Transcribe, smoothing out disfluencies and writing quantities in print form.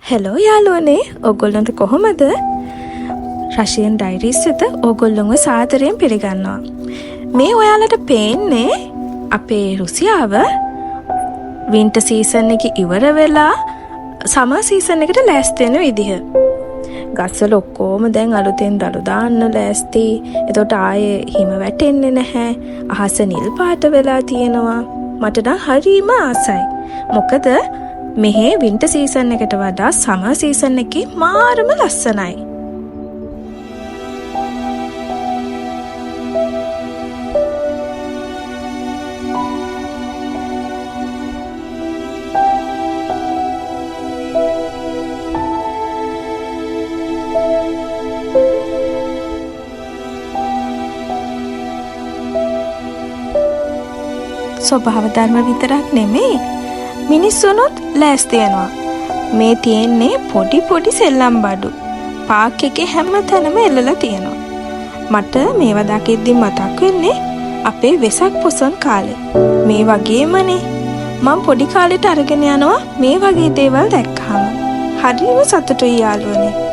Hello යාළුවනේ ඔගොල්ලන්ට කොහොමද? Russian ඩයිරීස් වෙත ඔගොල්ලොන්ව සාදරයෙන් පිළිගන්නවා. මේ ඔයාලට පේන්නේ අපේ රුසියාව වින්ටර් සීසන් එක ඉවර වෙලා සමර් සීසන් එකට ලෑස්ති වෙන විදිහ. ගස්වල ඔක්කොම දැන් අලුතෙන් දළු දාන්න ලෑස්ති. එතකොට ආයේ හිම වැටෙන්නේ නැහැ. අහස නිල් පාට වෙලා තියෙනවා. මට නම් හරිම ආසයි. මොකද මෙහි වින්ටර් සීසන් එකට වඩා සමර් සීසන් එකේ මාරම ලස්සනයි. ස්වභාව ධර්ම විතරක් නෙමෙයි මිනිස්සුනුත් ලෑස්ති වෙනවා. මේ තියෙන්නේ පොඩි පොඩි සෙල්ලම් බඩු. පාක් එකේ හැම තැනම එල්ලලා තියෙනවා. මට මේවා දකිද්දි මතක් වෙන්නේ අපේ වෙසක් පොසොන් කාලේ. මේ වගේමනේ මම පොඩි කාලේට අරගෙන යනවා මේ වගේ දේවල් දැක්කහම. හරිම සතුටුයි යාළුවනේ.